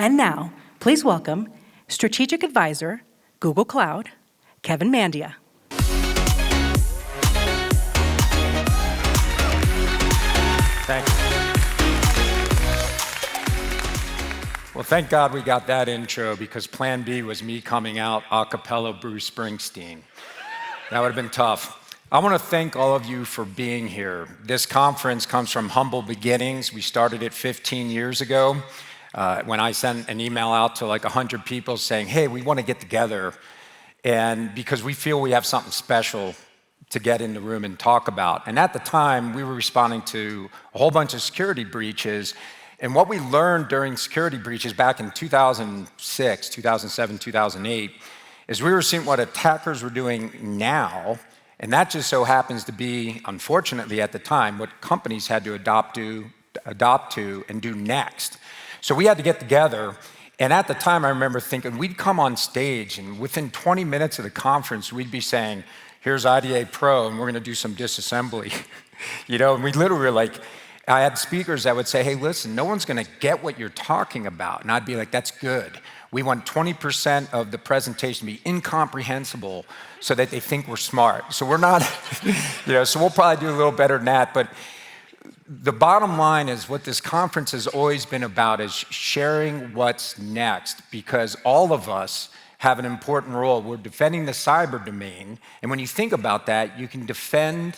And now, please welcome Strategic Advisor, Google Cloud, Kevin Mandia. Thank you. Well, thank God we got that intro, because plan B was me coming out a cappella Bruce Springsteen. That would have been tough. I want to thank all of you for being here. This conference comes from humble beginnings. We started it 15 years ago when I sent an email out to like 100 people saying, hey, we want to get together, and because we feel we have something special to get in the room and talk about. And at the time, we were responding to a whole bunch of security breaches. And what we learned during security breaches back in 2006, 2007, 2008, is we were seeing what attackers were doing now, and that just so happens to be, unfortunately at the time, what companies had to adopt to and do next. So we had to get together, and at the time I remember thinking we'd come on stage, and within 20 minutes of the conference, we'd be saying, here's IDA Pro, and we're gonna do some disassembly. And we literally were like, I had speakers that would say, hey, listen, no one's gonna get what you're talking about. And I'd be like, that's good. We want 20% of the presentation to be incomprehensible so that they think we're smart. So we're not, so we'll probably do a little better than that. But the bottom line is what this conference has always been about is sharing what's next, because all of us have an important role. We're defending the cyber domain. And when you think about that, you can defend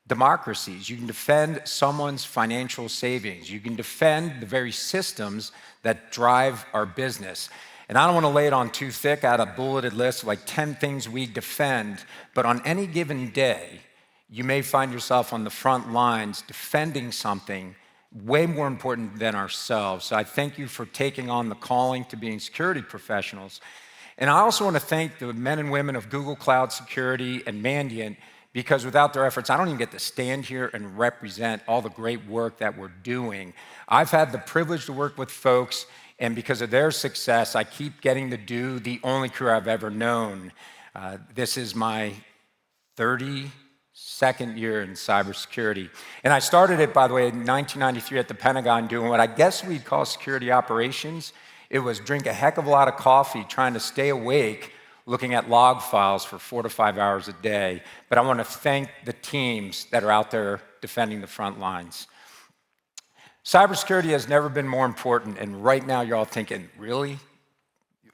democracies, you can defend someone's financial savings, you can defend the very systems that drive our business. And I don't want to lay it on too thick. I had a bulleted list of like 10 things we defend, but on any given day, you may find yourself on the front lines defending something way more important than ourselves. So I thank you for taking on the calling to being security professionals. And I also want to thank the men and women of Google Cloud Security and Mandia, because without their efforts, I don't even get to stand here and represent all the great work that we're doing. I've had the privilege to work with folks, and because of their success, I keep getting to do the only career I've ever known. This is my 32nd year in cybersecurity. And I started it, by the way, in 1993 at the Pentagon doing what I guess we'd call security operations. It was drink a heck of a lot of coffee, trying to stay awake, looking at log files for 4 to 5 hours a day. But I want to thank the teams that are out there defending the front lines. Cybersecurity has never been more important, and right now you're all thinking, really?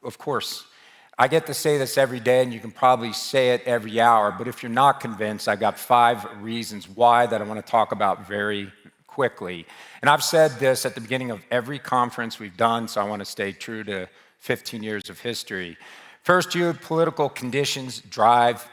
Of course. I get to say this every day, and you can probably say it every hour, but if you're not convinced, I've got 5 reasons why that I want to talk about very quickly. And I've said this at the beginning of every conference we've done, so I want to stay true to 15 years of history. First, geopolitical conditions drive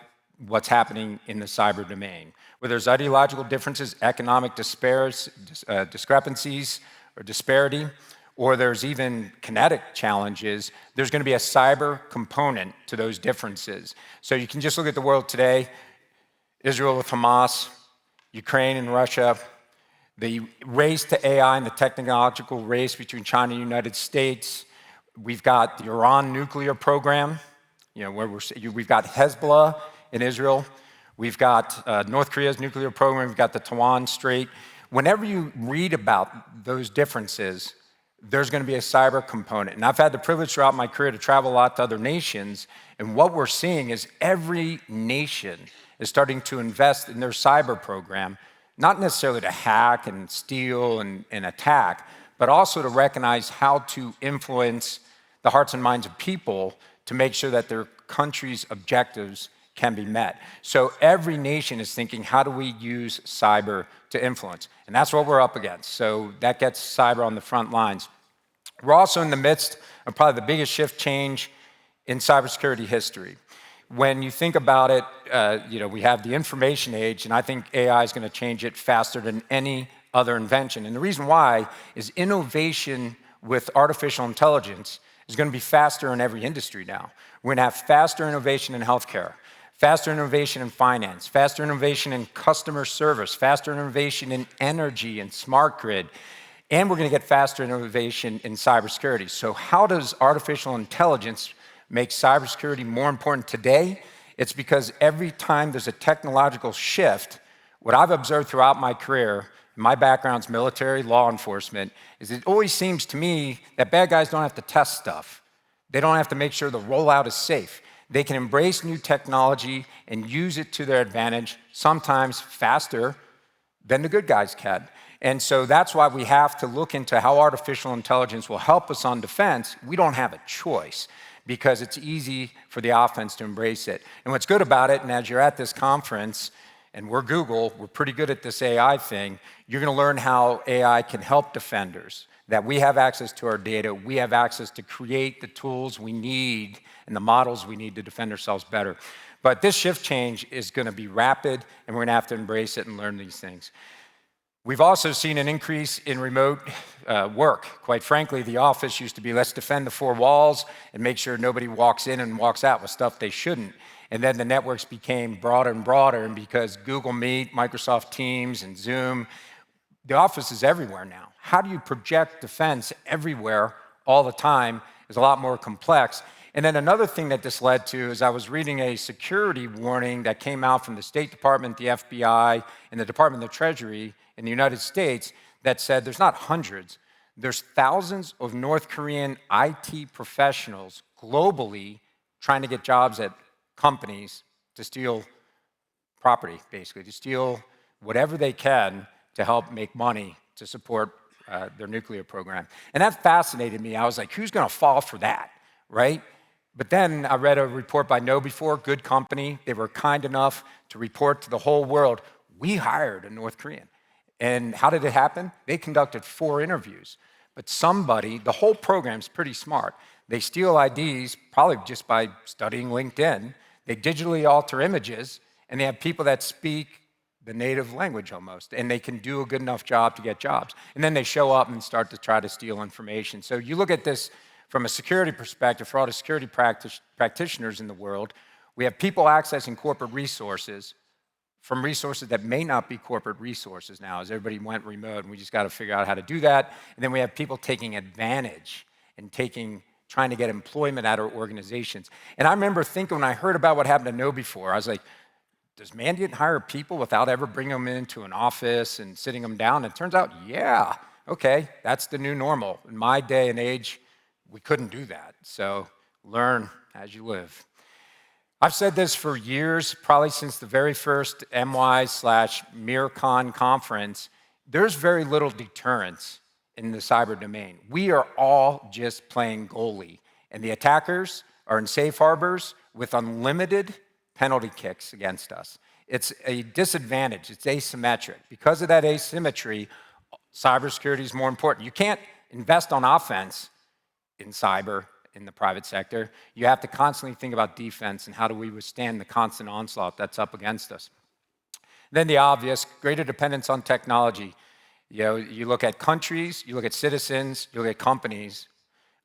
what's happening in the cyber domain. Where there's ideological differences, economic discrepancies or disparity, or there's even kinetic challenges, there's going to be a cyber component to those differences. So you can just look at the world today, Israel with Hamas, Ukraine and Russia, the race to AI and the technological race between China and the United States. We've got the Iran nuclear program, where we've got Hezbollah in Israel. We've got North Korea's nuclear program. We've got the Taiwan Strait. Whenever you read about those differences, there's going to be a cyber component. And I've had the privilege throughout my career to travel a lot to other nations. And what we're seeing is every nation is starting to invest in their cyber program, not necessarily to hack and steal and attack, but also to recognize how to influence the hearts and minds of people to make sure that their country's objectives can be met. So every nation is thinking, how do we use cyber to influence? And that's what we're up against. So that gets cyber on the front lines. We're also in the midst of probably the biggest shift change in cybersecurity history. When you think about it, we have the information age, and I think AI is going to change it faster than any other invention. And the reason why is innovation with artificial intelligence is going to be faster in every industry now. We're going to have faster innovation in healthcare, faster innovation in finance, faster innovation in customer service, faster innovation in energy and smart grid, and we're going to get faster innovation in cybersecurity. So how does artificial intelligence make cybersecurity more important today? It's because every time there's a technological shift, what I've observed throughout my career, my background's military, law enforcement, is it always seems to me that bad guys don't have to test stuff. They don't have to make sure the rollout is safe. They can embrace new technology and use it to their advantage, sometimes faster than the good guys can. And so that's why we have to look into how artificial intelligence will help us on defense. We don't have a choice because it's easy for the offense to embrace it. And what's good about it, and as you're at this conference, and we're Google, we're pretty good at this AI thing, you're gonna learn how AI can help defenders, that we have access to our data, we have access to create the tools we need and the models we need to defend ourselves better. But this shift change is gonna be rapid, and we're gonna have to embrace it and learn these things. We've also seen an increase in remote work. Quite frankly, the office used to be, let's defend the four walls and make sure nobody walks in and walks out with stuff they shouldn't. And then the networks became broader and broader, and because Google Meet, Microsoft Teams, and Zoom, the office is everywhere now. How do you project defense everywhere all the time is a lot more complex. And then another thing that this led to is I was reading a security warning that came out from the State Department, the FBI, and the Department of the Treasury in the United States that said there's not hundreds, there's thousands of North Korean IT professionals globally trying to get jobs at companies to steal property, basically, to steal whatever they can to help make money to support their nuclear program. And that fascinated me. I was like, who's gonna fall for that, right? But then I read a report by KnowBe4, good company. They were kind enough to report to the whole world, we hired a North Korean. And how did it happen? They conducted 4 interviews. But somebody, the whole program's pretty smart. They steal IDs, probably just by studying LinkedIn. They digitally alter images, and they have people that speak the native language almost, and they can do a good enough job to get jobs. And then they show up and start to try to steal information. So you look at this from a security perspective, for all the security practitioners in the world, we have people accessing corporate resources from resources that may not be corporate resources now, as everybody went remote, and we just got to figure out how to do that. And then we have people taking advantage and trying to get employment out of organizations. And I remember thinking when I heard about what happened to KnowBe4, I was like, does Mandia hire people without ever bringing them into an office and sitting them down? And it turns out, yeah, okay, that's the new normal. In my day and age, we couldn't do that. So learn as you live. I've said this for years, probably since the very first mWISE/MIRCON conference, there's very little deterrence in the cyber domain. We are all just playing goalie, and the attackers are in safe harbors with unlimited penalty kicks against us. It's a disadvantage, it's asymmetric. Because of that asymmetry, cybersecurity is more important. You can't invest on offense in cyber in the private sector. You have to constantly think about defense and how do we withstand the constant onslaught that's up against us. Then the obvious, greater dependence on technology. You know, you look at countries, you look at citizens, you look at companies,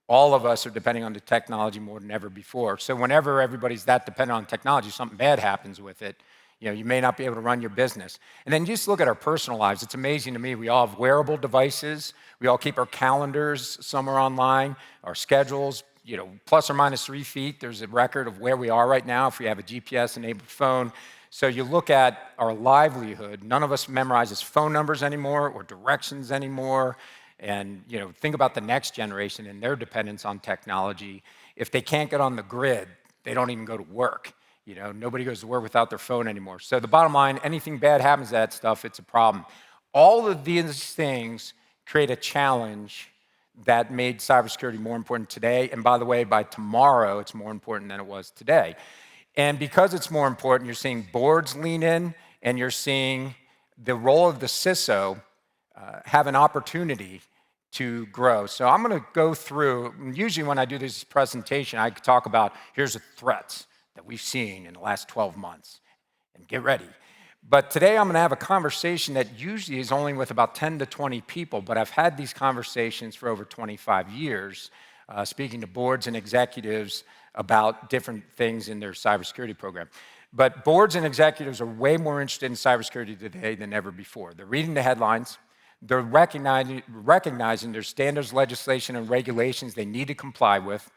all of us are depending on the technology more than ever before. So whenever everybody's that dependent on technology, something bad happens with it, you know, you may not be able to run your business. And then just look at our personal lives. It's amazing to me. We all have wearable devices. We all keep our calendars somewhere online, our schedules, you know, plus or minus 3 feet. There's a record of where we are right now if we have a GPS-enabled phone. So you look at our livelihood. None of us memorizes phone numbers anymore or directions anymore. And you know, think about the next generation and their dependence on technology. If they can't get on the grid, they don't even go to work. You know, nobody goes to work without their phone anymore. So the bottom line, anything bad happens to that stuff, it's a problem. All of these things create a challenge that made cybersecurity more important today. And by the way, by tomorrow, it's more important than it was today. And because it's more important, you're seeing boards lean in, and you're seeing the role of the CISO have an opportunity to grow. So I'm going to go through, usually when I do this presentation, I talk about, here's the threats that we've seen in the last 12 months, and get ready. But today I'm going to have a conversation that usually is only with about 10 to 20 people, but I've had these conversations for over 25 years, speaking to boards and executives about different things in their cybersecurity program. But boards and executives are way more interested in cybersecurity today than ever before. They're reading the headlines. They're recognizing there's standards, legislation, and regulations they need to comply with,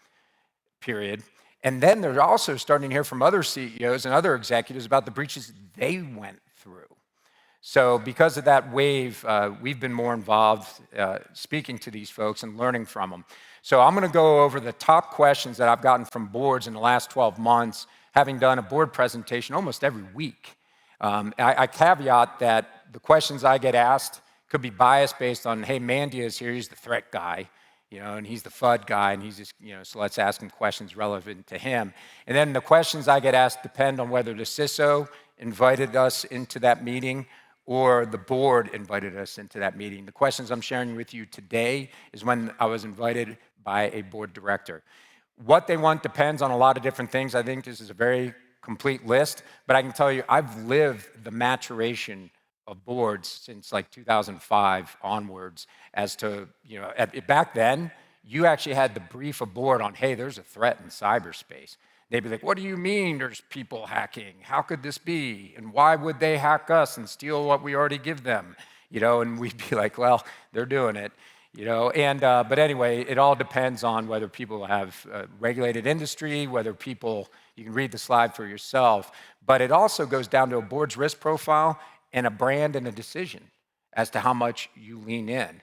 period. And then they're also starting to hear from other CEOs and other executives about the breaches they went through. So because of that wave, we've been more involved speaking to these folks and learning from them. So I'm going to go over the top questions that I've gotten from boards in the last 12 months, having done a board presentation almost every week. I caveat that the questions I get asked could be biased based on, hey, Mandia is here, he's the threat guy, and he's the FUD guy, and he's just, so let's ask him questions relevant to him. And then the questions I get asked depend on whether the CISO invited us into that meeting or the board invited us into that meeting. The questions I'm sharing with you today is when I was invited by a board director. What they want depends on a lot of different things. I think this is a very complete list, but I can tell you I've lived the maturation of boards since like 2005 onwards as to, back then, you actually had to brief a board on, hey, there's a threat in cyberspace. They'd be like, what do you mean there's people hacking? How could this be? And why would they hack us and steal what we already give them? And we'd be like, well, they're doing it. But anyway, it all depends on whether people have regulated industry, whether people, you can read the slide for yourself, but it also goes down to a board's risk profile and a brand and a decision as to how much you lean in.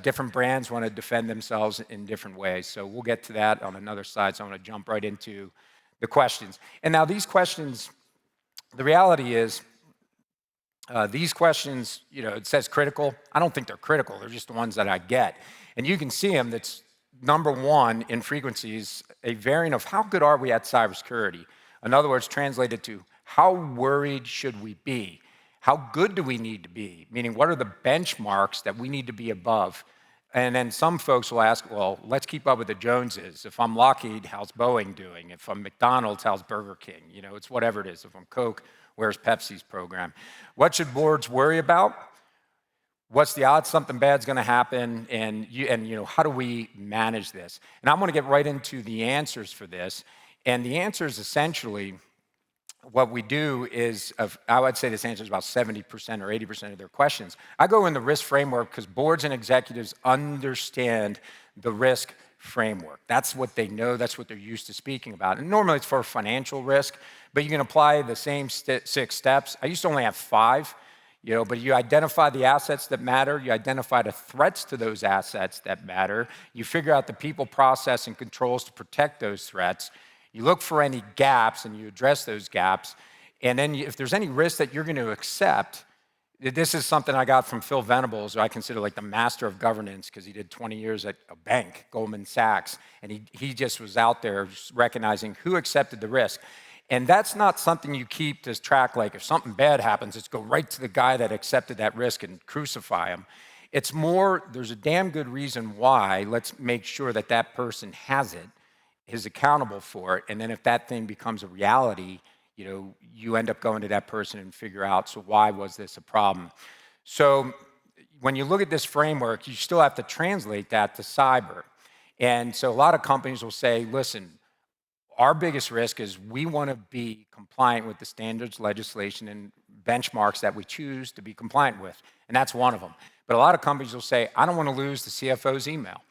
Different brands want to defend themselves in different ways. So we'll get to that on another slide. So I'm going to jump right into the questions. And now these questions, the reality is, these questions, it says critical. I don't think they're critical. They're just the ones that I get. And you can see them. That's number one in frequencies, a variant of how good are we at cybersecurity? In other words, translated to how worried should we be? How good do we need to be? Meaning, what are the benchmarks that we need to be above? And then some folks will ask, well, let's keep up with the Joneses. If I'm Lockheed, how's Boeing doing? If I'm McDonald's, how's Burger King? It's whatever it is. If I'm Coke, where's Pepsi's program? What should boards worry about? What's the odds something bad's going to happen? And how do we manage this? And I'm going to get right into the answers for this. And the answers essentially, what we do is, I would say this answers about 70% or 80% of their questions. I go in the risk framework because boards and executives understand the risk framework. That's what they know, that's what they're used to speaking about. And normally it's for financial risk, but you can apply the same 6 steps. I used to only have 5, but you identify the assets that matter, you identify the threats to those assets that matter, you figure out the people, process, and controls to protect those threats. You look for any gaps and you address those gaps. And then if there's any risk that you're going to accept, this is something I got from Phil Venables, who I consider like the master of governance because he did 20 years at a bank, Goldman Sachs. And he just was out there just recognizing who accepted the risk. And that's not something you keep to track, like if something bad happens, let's go right to the guy that accepted that risk and crucify him. It's more, there's a damn good reason why. Let's make sure that that person has it, is accountable for it, and then if that thing becomes a reality, you end up going to that person and figure out, so why was this a problem? So when you look at this framework, you still have to translate that to cyber. And so a lot of companies will say, listen, our biggest risk is we want to be compliant with the standards, legislation, and benchmarks that we choose to be compliant with, and that's one of them. But a lot of companies will say, I don't want to lose the CFO's email.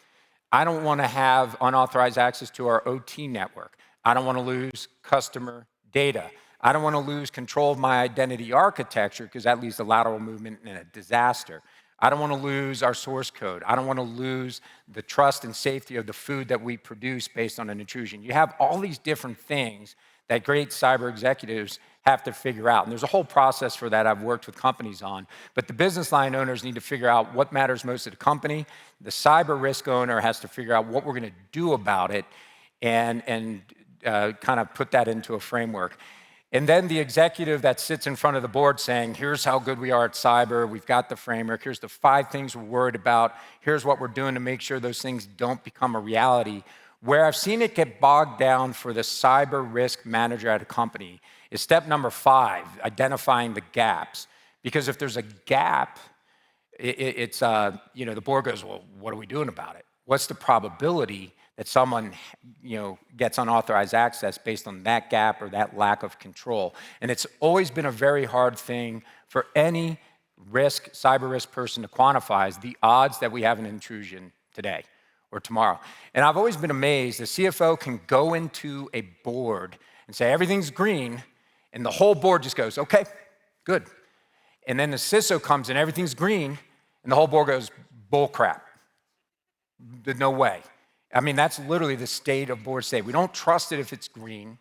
I don't want to have unauthorized access to our OT network. I don't want to lose customer data. I don't want to lose control of my identity architecture because that leads to lateral movement and a disaster. I don't want to lose our source code. I don't want to lose the trust and safety of the food that we produce based on an intrusion. You have all these different things that great cyber executives have to figure out. And there's a whole process for that I've worked with companies on. But the business line owners need to figure out what matters most to the company. The cyber risk owner has to figure out what we're going to do about it and kind of put that into a framework. And then the executive that sits in front of the board saying, here's how good we are at cyber, we've got the framework, here's the 5 things we're worried about, here's what we're doing to make sure those things don't become a reality. Where I've seen it get bogged down for the cyber risk manager at a company is step number 5, identifying the gaps. Because if there's a gap, the board goes, well, what are we doing about it? What's the probability that someone, gets unauthorized access based on that gap or that lack of control? And it's always been a very hard thing for any cyber risk person to quantify is the odds that we have an intrusion today or tomorrow. And I've always been amazed, the CFO can go into a board and say, everything's green, and the whole board just goes, okay, Good. And then the CISO comes in, everything's green, and the whole board goes, bull crap. No way. I mean, that's literally the state of board state. We don't trust it if it's green.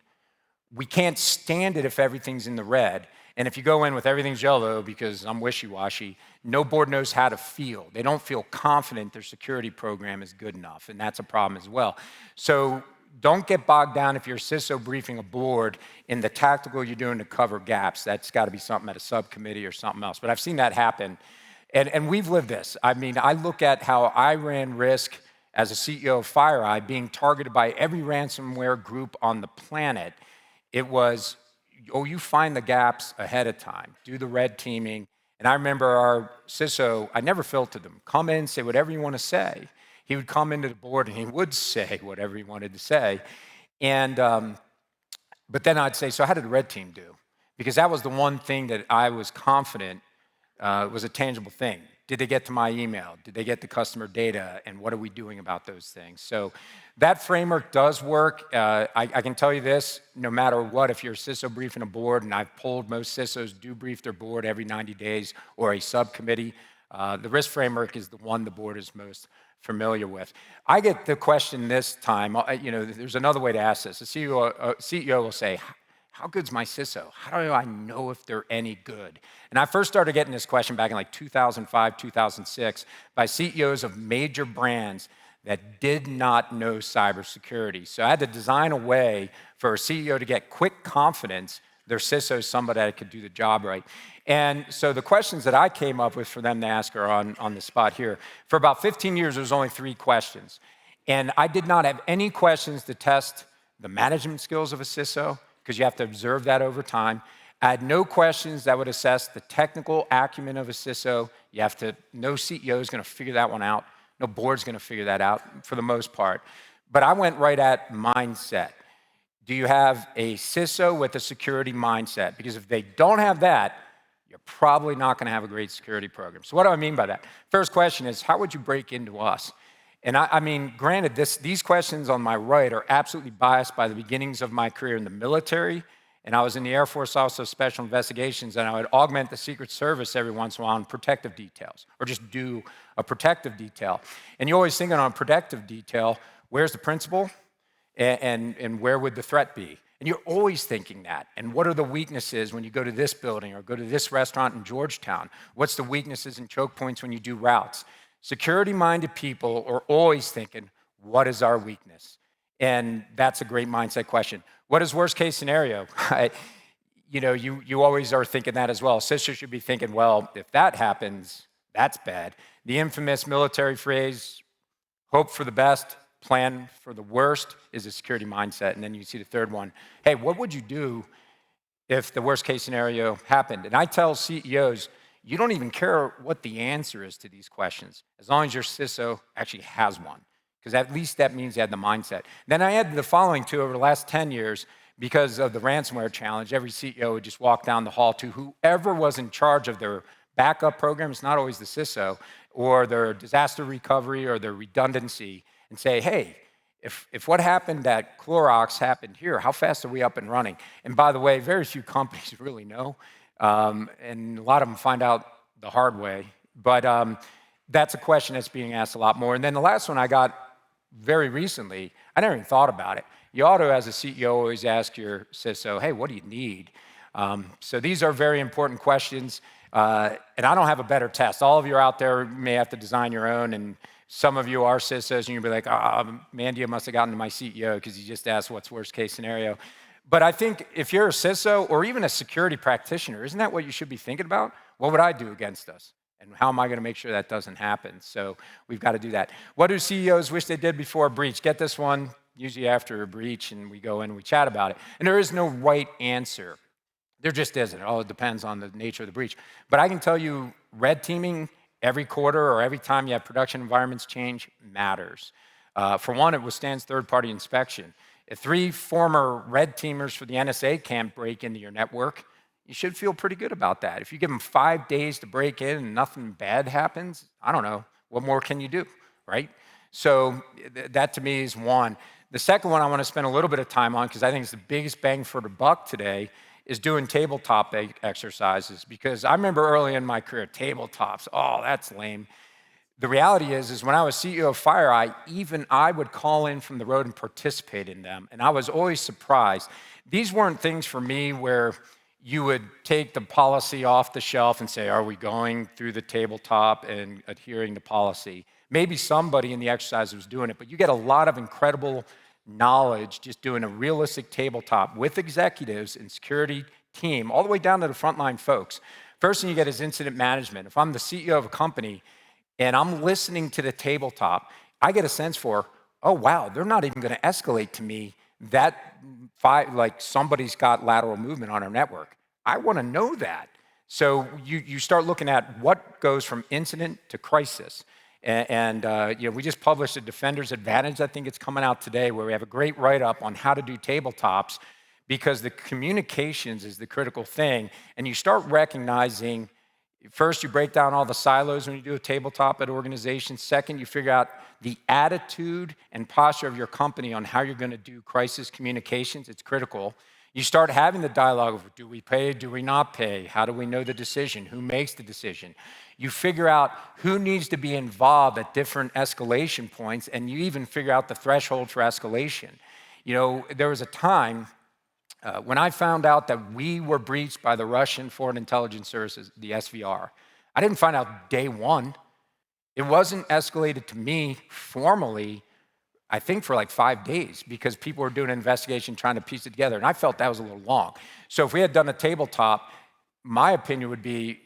We can't stand it if everything's in the red. And if you go in with everything's yellow because I'm wishy-washy, no board knows how to feel. They don't feel confident their security program is good enough, and that's a problem as well. So don't get bogged down if you're CISO briefing a board in the tactical you're doing to cover gaps. That's got to be something at a subcommittee or something else. But I've seen that happen, and we've lived this. I mean, I look at how I ran risk as a CEO of FireEye being targeted by every ransomware group on the planet. It was, oh, you find the gaps ahead of time, do the red teaming. And I remember our CISO, I never filtered them. Come in, say whatever you want to say. He would come into the board and he would say whatever he wanted to say. And, but then I'd say, so how did the red team do? Because that was the one thing that I was confident was a tangible thing. Did they get to my email? Did they get the customer data? And what are we doing about those things? So that framework does work. I can tell you this, no matter what, if you're a CISO briefing a board, and I've polled most CISOs do brief their board every 90 days or a subcommittee, the risk framework is the one the board is most familiar with. I get the question this time, there's another way to ask this. The CEO will say, how good's my CISO? How do I know if they're any good? And I first started getting this question back in like 2005, 2006 by CEOs of major brands that did not know cybersecurity. So I had to design a way for a CEO to get quick confidence their CISO is somebody that could do the job right. And so the questions that I came up with for them to ask are on the spot here. For about 15 years, there was only 3 questions. And I did not have any questions to test the management skills of a CISO, because you have to observe that over time. I had no questions that would assess the technical acumen of a CISO. No CEO is going to figure that one out. No board's going to figure that out for the most part. But I went right at mindset. Do you have a CISO with a security mindset? Because if they don't have that, you're probably not going to have a great security program. So what do I mean by that? First question is, how would you break into us? And I mean, granted, these questions on my right are absolutely biased by the beginnings of my career in the military. And I was in the Air Force, also Special Investigations, and I would augment the Secret Service every once in a while on protective details, or just do a protective detail. And you always think on a protective detail, where's the principal? And where would the threat be? And you're always thinking that. And what are the weaknesses when you go to this building or go to this restaurant in Georgetown? What's the weaknesses and choke points when you do routes? Security-minded people are always thinking, what is our weakness? And that's a great mindset question. What is worst case scenario? You always are thinking that as well. CISO should be thinking, well, if that happens, that's bad. The infamous military phrase, hope for the best, plan for the worst, is a security mindset. And then you see the third one, hey, what would you do if the worst case scenario happened? And I tell CEOs, you don't even care what the answer is to these questions, as long as your CISO actually has one, because at least that means they had the mindset. Then I added the following 2 over the last 10 years, because of the ransomware challenge. Every CEO would just walk down the hall to whoever was in charge of their backup program, it's not always the CISO, or their disaster recovery or their redundancy, and say, hey, if what happened at Clorox happened here, how fast are we up and running? And by the way, very few companies really know, and a lot of them find out the hard way. But that's a question that's being asked a lot more. And then the last one I got very recently, I never even thought about it. You ought to, as a CEO, always ask your CISO, hey, what do you need? So these are very important questions. And I don't have a better test. All of you out there may have to design your own, and some of you are CISOs, and you'll be like, Mandia must have gotten to my CEO because he just asked what's worst case scenario. But I think if you're a CISO or even a security practitioner, isn't that what you should be thinking about? What would I do against us? And how am I going to make sure that doesn't happen? So we've got to do that. What do CEOs wish they did before a breach? Get this one, usually after a breach, and we go in and we chat about it. And there is no right answer. There just isn't. It all depends on the nature of the breach. But I can tell you, red teaming every quarter or every time you have production environments change matters. For one, it withstands third-party inspection. If 3 former red teamers for the NSA can't break into your network, you should feel pretty good about that. If you give them 5 days to break in and nothing bad happens, I don't know, what more can you do, right? So that to me is one. The second one I want to spend a little bit of time on, because I think it's the biggest bang for the buck today, is doing tabletop exercises, because I remember early in my career, tabletops, oh, that's lame. The reality is when I was CEO of FireEye, even I would call in from the road and participate in them, and I was always surprised. These weren't things for me where you would take the policy off the shelf and say, are we going through the tabletop and adhering to policy? Maybe somebody in the exercise was doing it, but you get a lot of incredible knowledge just doing a realistic tabletop with executives and security team, all the way down to the frontline folks. First thing you get is incident management. If I'm the CEO of a company and I'm listening to the tabletop, I get a sense for, oh wow, they're not even gonna escalate to me that like somebody's got lateral movement on our network. I wanna know that. So you start looking at what goes from incident to crisis. And we just published a Defender's Advantage, I think it's coming out today, where we have a great write-up on how to do tabletops, because the communications is the critical thing. And you start recognizing, first, you break down all the silos when you do a tabletop at organizations. Second, you figure out the attitude and posture of your company on how you're going to do crisis communications. It's critical. You start having the dialogue of, do we pay, do we not pay? How do we know the decision? Who makes the decision? You figure out who needs to be involved at different escalation points, and you even figure out the threshold for escalation. You know, there was a time when I found out that we were breached by the Russian Foreign Intelligence Services, the SVR. I didn't find out day one. It wasn't escalated to me formally, I think, for like 5 days, because people were doing an investigation trying to piece it together, and I felt that was a little long. So if we had done a tabletop, my opinion would be,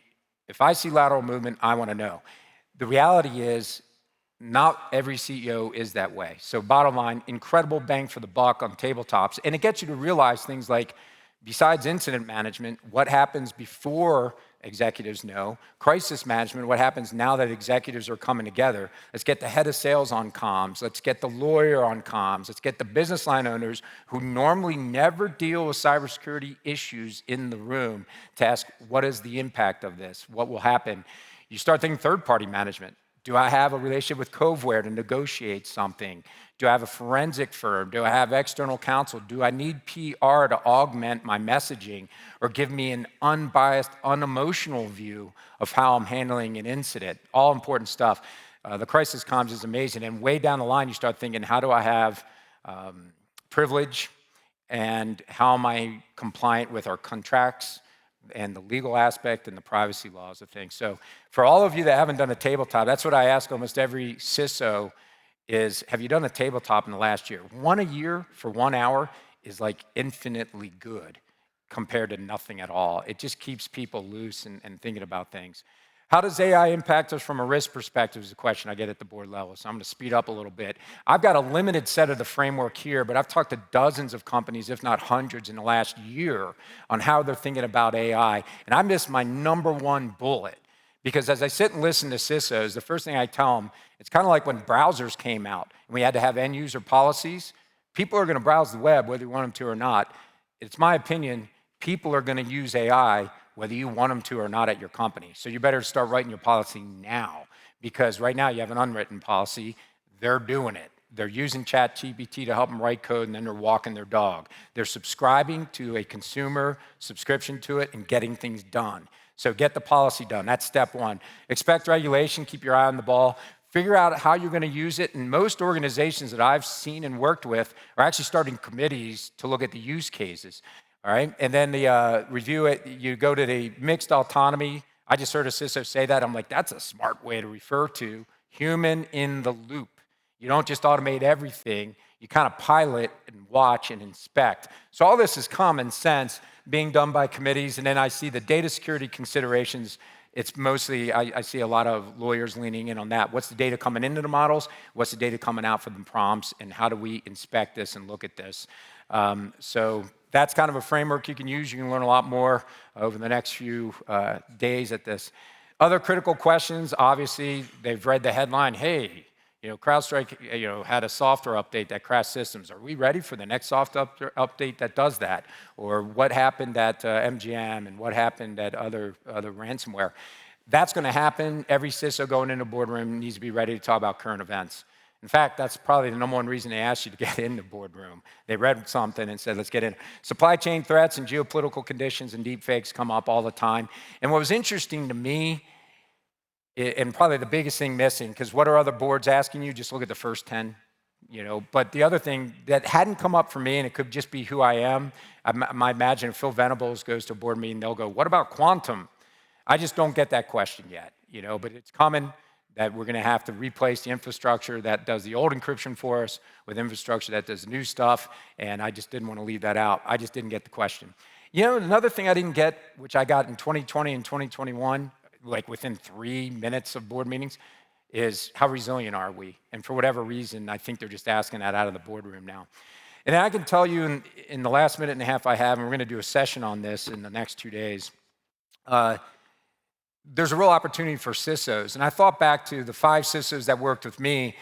if I see lateral movement, I want to know. The reality is, not every CEO is that way. So bottom line, incredible bang for the buck on tabletops. And it gets you to realize things like, besides incident management, what happens before executives know, crisis management, what happens now that executives are coming together. Let's get the head of sales on comms. Let's get the lawyer on comms. Let's get the business line owners who normally never deal with cybersecurity issues in the room to ask, what is the impact of this? What will happen? You start thinking third-party management. Do I have a relationship with Coveware to negotiate something? Do I have a forensic firm? Do I have external counsel? Do I need PR to augment my messaging or give me an unbiased, unemotional view of how I'm handling an incident? All important stuff. The crisis comms is amazing. And way down the line, you start thinking, how do I have privilege? And how am I compliant with our contracts and the legal aspect and the privacy laws of things? So for all of you that haven't done a tabletop, that's what I ask almost every CISO is, have you done a tabletop in the last year? One a year for 1 hour is like infinitely good compared to nothing at all. It just keeps people loose and thinking about things. How does AI impact us from a risk perspective is a question I get at the board level, so I'm gonna speed up a little bit. I've got a limited set of the framework here, but I've talked to dozens of companies, if not hundreds, in the last year on how they're thinking about AI, and I missed my number one bullet. Because as I sit and listen to CISOs, the first thing I tell them, it's kind of like when browsers came out and we had to have end user policies. People are gonna browse the web whether you want them to or not. It's my opinion, people are gonna use AI whether you want them to or not at your company. So you better start writing your policy now, because right now you have an unwritten policy, they're doing it. They're using ChatGPT to help them write code, and then they're walking their dog. They're subscribing to a consumer subscription to it and getting things done. So get the policy done, that's step one. Expect regulation, keep your eye on the ball. Figure out how you're gonna use it, and most organizations that I've seen and worked with are actually starting committees to look at the use cases. All right, and then the review it, you go to the mixed autonomy. I just heard a CISO say that. I'm like, that's a smart way to refer to human in the loop. You don't just automate everything, you kind of pilot and watch and inspect. So all this is common sense being done by committees, and then I see the data security considerations. It's mostly, I see a lot of lawyers leaning in on that. What's the data coming into the models? What's the data coming out from the prompts? And how do we inspect this and look at this? So that's kind of a framework you can use. You can learn a lot more over the next few days at this. Other critical questions, obviously, they've read the headline, hey, CrowdStrike, had a software update that crashed systems. Are we ready for the next software update that does that? Or what happened at MGM and what happened at other ransomware? That's gonna happen. Every CISO going into a boardroom needs to be ready to talk about current events. In fact, that's probably the number one reason they asked you to get in the boardroom. They read something and said, let's get in. Supply chain threats and geopolitical conditions and deepfakes come up all the time. And what was interesting to me, and probably the biggest thing missing, because what are other boards asking you? Just look at the first 10, But the other thing that hadn't come up for me, and it could just be who I am, I might imagine if Phil Venables goes to a board meeting, they'll go, what about quantum? I just don't get that question yet, but it's coming that we're going to have to replace the infrastructure that does the old encryption for us with infrastructure that does new stuff, and I just didn't want to leave that out. I just didn't get the question. Another thing I didn't get, which I got in 2020 and 2021, like within 3 minutes of board meetings, is how resilient are we? And for whatever reason, I think they're just asking that out of the boardroom now. And I can tell you in the last minute and a half I have, and we're going to do a session on this in the next 2 days, there's a real opportunity for CISOs. And I thought back to the 5 CISOs that worked with me,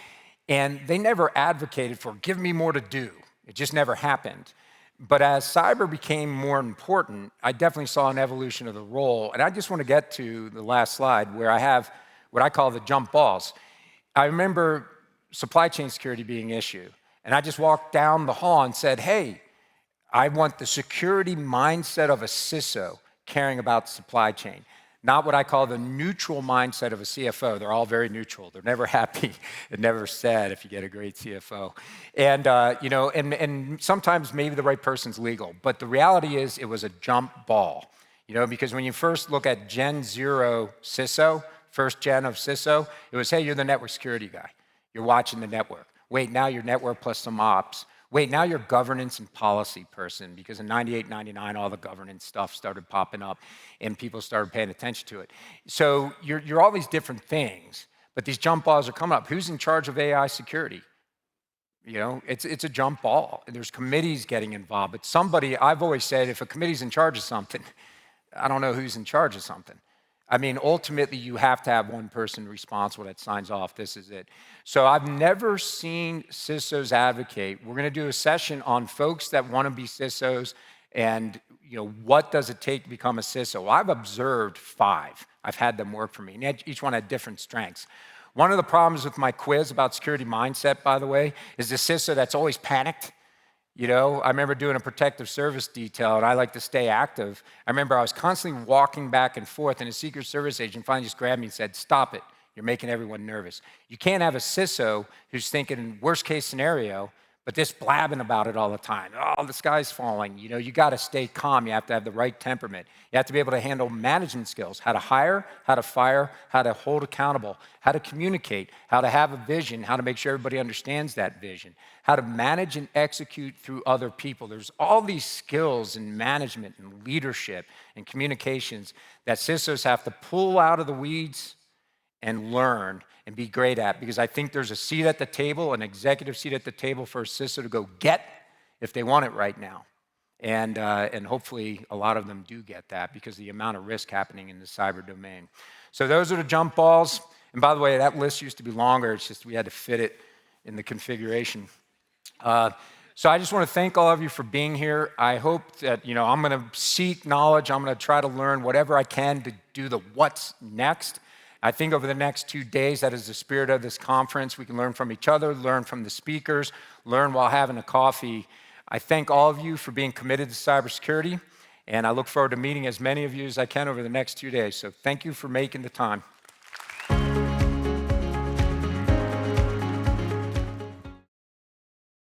and they never advocated for, give me more to do. It just never happened. But as cyber became more important, I definitely saw an evolution of the role. And I just want to get to the last slide where I have what I call the jump balls. I remember supply chain security being an issue. And I just walked down the hall and said, hey, I want the security mindset of a CISO caring about supply chain. Not what I call the neutral mindset of a CFO. They're all very neutral. They're never happy and never sad if you get a great CFO. And, and sometimes maybe the right person's legal. But the reality is it was a jump ball. Because when you first look at Gen 0 CISO, first gen of CISO, it was, hey, you're the network security guy. You're watching the network. Wait, now you're network plus some ops. Wait, now you're governance and policy person, because in 98, 99, all the governance stuff started popping up and people started paying attention to it. So you're all these different things, but these jump balls are coming up. Who's in charge of AI security? It's a jump ball. There's committees getting involved, but somebody, I've always said, if a committee's in charge of something, I don't know who's in charge of something. I mean, ultimately, you have to have one person responsible that signs off. This is it. So I've never seen CISOs advocate. We're going to do a session on folks that want to be CISOs and, what does it take to become a CISO? Well, I've observed 5. I've had them work for me, and each one had different strengths. One of the problems with my quiz about security mindset, by the way, is the CISO that's always panicked. I remember doing a protective service detail, and I like to stay active. I remember I was constantly walking back and forth, and a Secret Service agent finally just grabbed me and said, stop it. You're making everyone nervous. You can't have a CISO who's thinking worst case scenario, but just blabbing about it all the time. Oh, the sky's falling. You got to stay calm. You have to have the right temperament. You have to be able to handle management skills, how to hire, how to fire, how to hold accountable, how to communicate, how to have a vision, how to make sure everybody understands that vision, how to manage and execute through other people. There's all these skills in management and leadership and communications that CISOs have to pull out of the weeds and learn and be great at, because I think there's a seat at the table, an executive seat at the table for a CISO to go get if they want it right now. And hopefully a lot of them do get that because of the amount of risk happening in the cyber domain. So those are the jump balls. And by the way, that list used to be longer. It's just we had to fit it in the configuration. So I just want to thank all of you for being here. I hope that, I'm going to seek knowledge. I'm going to try to learn whatever I can to do the what's next. I think over the next 2 days, that is the spirit of this conference. We can learn from each other, learn from the speakers, learn while having a coffee. I thank all of you for being committed to cybersecurity, and I look forward to meeting as many of you as I can over the next 2 days. So thank you for making the time.